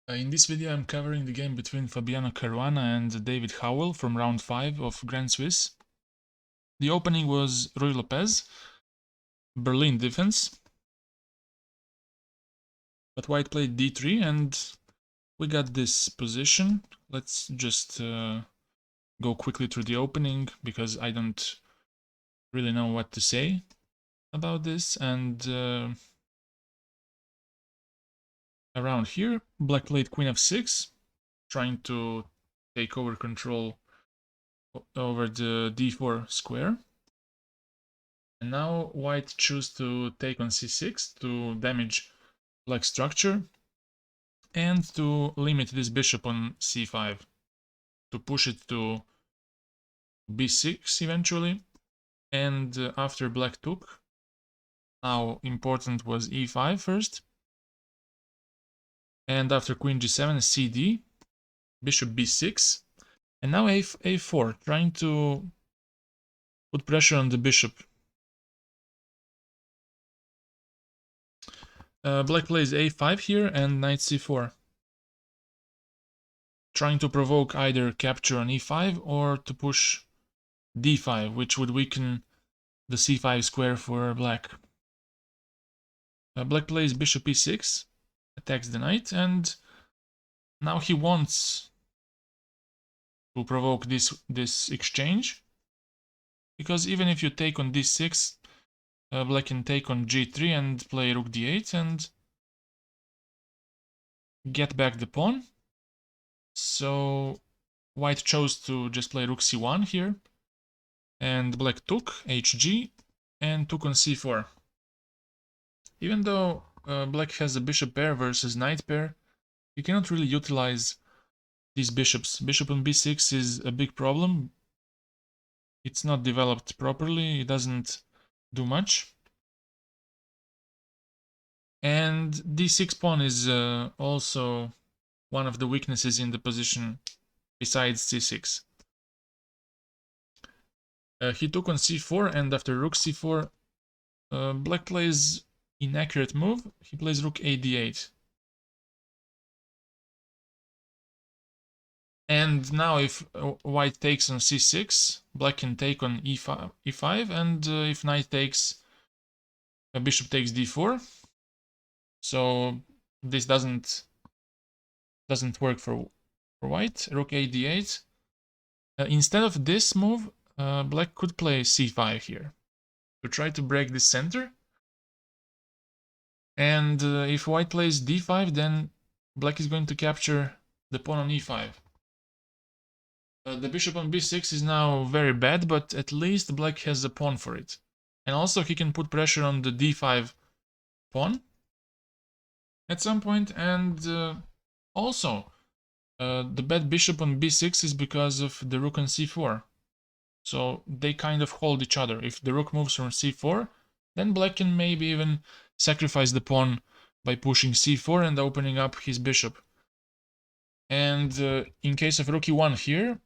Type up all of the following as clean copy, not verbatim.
In this video I'm covering the game between Fabiano Caruana and David Howell from round 5 of Grand Swiss. The opening was Ruy Lopez, Berlin defense, but white played d3 and we got this position. Let's just go quickly through the opening because I don't really know what to say about this. And around here, black played queen f6, trying to take over control over the d4 square. And now white choose to take on c6 to damage black structure and to limit this bishop on c5, to push it to b6 eventually. And after black took, now important was e5 first. And after queen g7, cd, bishop b6, and now a4, trying to put pressure on the bishop. Black plays a5 here and knight c4, trying to provoke either capture on e5 or to push d5, which would weaken the c5 square for black. Black plays bishop e6, attacks the knight, and now he wants to provoke this exchange, because even if you take on d6, black can take on g3 and play rook d8 and get back the pawn. So white chose to just play rook c1 here, and black took hg and took on c4. Even though black has a bishop pair versus knight pair, you cannot really utilize these bishops. Bishop on b6 is a big problem. It's not developed properly, it doesn't do much. And d6 pawn is also one of the weaknesses in the position besides c6. He took on c4, and after rook c4, black plays inaccurate move. He plays rook a d8. And now if white takes on c6, black can take on e5, and if knight takes, bishop takes d4. So this doesn't work for white. Rook a d8. Instead of this move, black could play c5 here to try to break the center. And if white plays d5, then black is going to capture the pawn on e5. The bishop on b6 is now very bad, but at least black has a pawn for it. And also he can put pressure on the d5 pawn at some point, and also the bad bishop on b6 is because of the rook on c4. So they kind of hold each other. If the rook moves from c4, then black can maybe even sacrifice the pawn by pushing c4 and opening up his bishop. And in case of rook e1 here,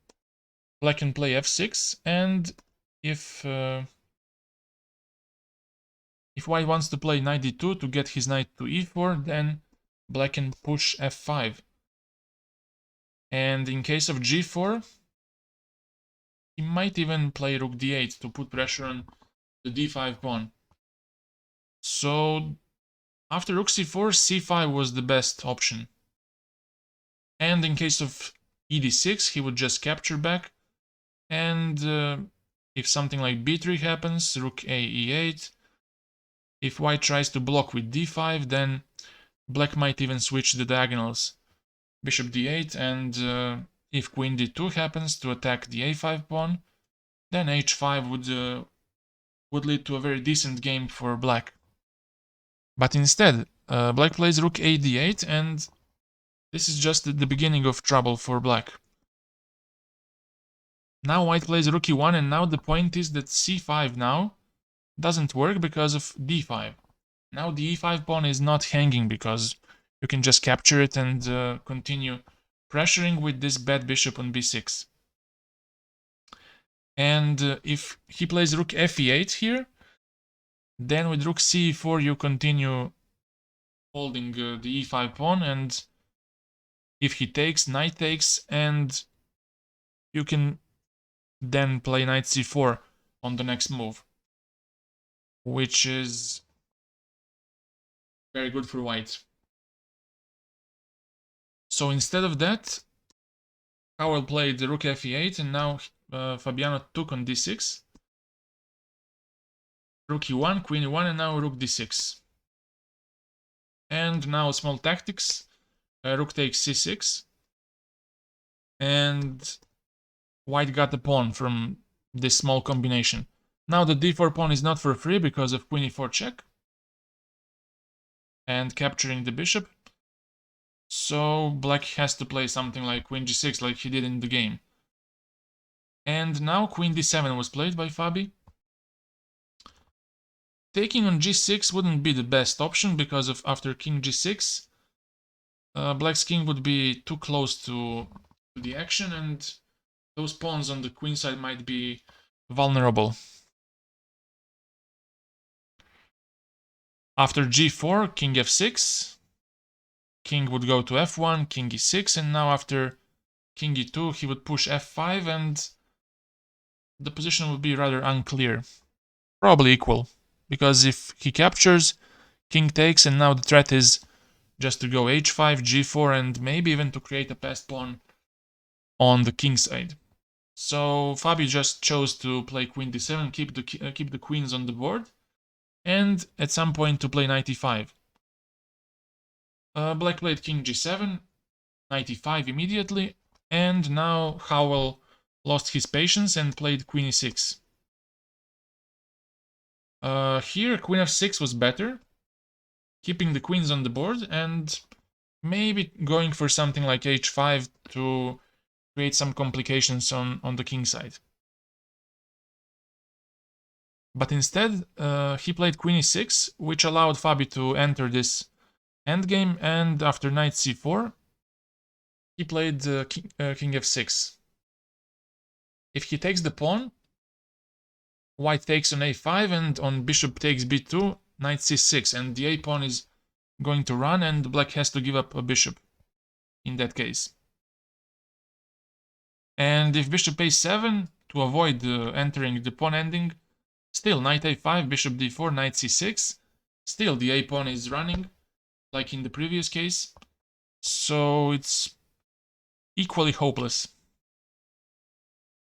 black can play f6, and if white wants to play knight d2 to get his knight to e4, then black can push f5. And in case of g4, he might even play rook d8 to put pressure on the d5 pawn. So after rook c4, c5 was the best option. And in case of ed6, he would just capture back. And if something like b3 happens, rook a e8. If white tries to block with d5, then black might even switch the diagonals. Bishop d8, and if queen d2 happens to attack the a5 pawn, then h5 would lead to a very decent game for black. But instead, black plays rook a d8, and this is just the beginning of trouble for black. Now white plays rook e1, and now the point is that c5 now doesn't work because of d5. Now the e5 pawn is not hanging because you can just capture it and continue pressuring with this bad bishop on b6. And if he plays rook f8 here, then with rook c4 you continue holding the e5 pawn, and If he takes, knight takes, and you can then play knight c4 on the next move, which is very good for white. So instead of that, Howell played rook f8, and now Fabiano took on d6. Rook e1, queen e1, and now rook d6. And now small tactics. Rook takes c6. And white got the pawn from this small combination. Now the d4 pawn is not for free because of queen e4 check. And capturing the bishop. So black has to play something like queen g6 like he did in the game. And now queen d7 was played by Fabi. Taking on g6 wouldn't be the best option because of after king g6, black's king would be too close to the action and those pawns on the queen side might be vulnerable. After g4, king f6, king would go to f1, king e6, and now after king e2 he would push f5 and the position would be rather unclear. Probably equal, because if he captures, king takes, and now the threat is just to go h5, g4, and maybe even to create a passed pawn on the king side. So Fabi just chose to play queen d7, keep the queens on the board, and at some point to play knight e5. Black played king g7, knight e5 immediately, and now Howell lost his patience and played queen e6. Here queen f6 was better, keeping the queens on the board and maybe going for something like h5 to create some complications on the king side. But instead, he played queen e6, which allowed Fabi to enter this endgame, and after knight c4, he played king f6. If he takes the pawn, white takes on a5, and on bishop takes b2, knight c6, and the a pawn is going to run, and black has to give up a bishop in that case. And if bishop a7, to avoid entering the pawn ending, still knight a5, bishop d4, knight c6, still the a pawn is running, like in the previous case, so it's equally hopeless.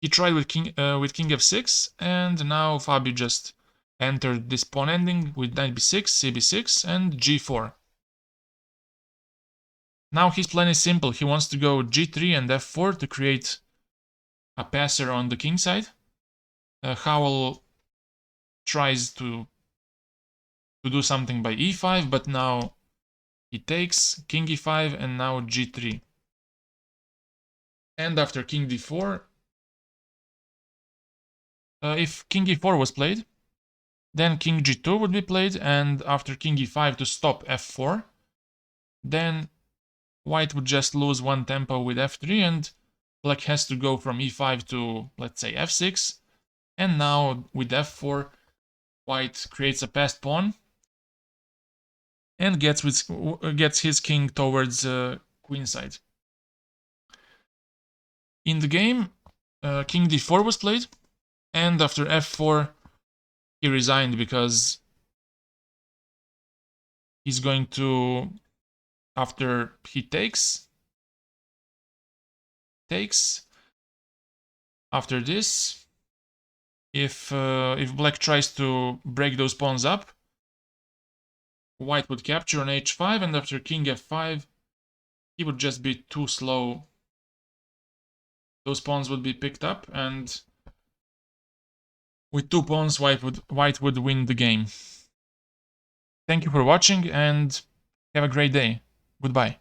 He tried with king f6, and now Fabi just entered this pawn ending with knight b6, cb6, and g4. Now his plan is simple. He wants to go g3 and f4 to create a passer on the king side. Howell tries to do something by e5, but now he takes king e5 and now g3. And after king d4, if king e4 was played, then king g2 would be played, and after king e5 to stop f4, then white would just lose one tempo with f3, and black has to go from e5 to, let's say, f6, and now with f4, white creates a passed pawn and gets his king towards queen side. In the game, king d4 was played, and after f4, he resigned because he's going to, after he takes, after this, if black tries to break those pawns up, white would capture on h5, and after king f5, he would just be too slow. Those pawns would be picked up, and with 2 pawns, white would win the game. Thank you for watching, and have a great day. Goodbye.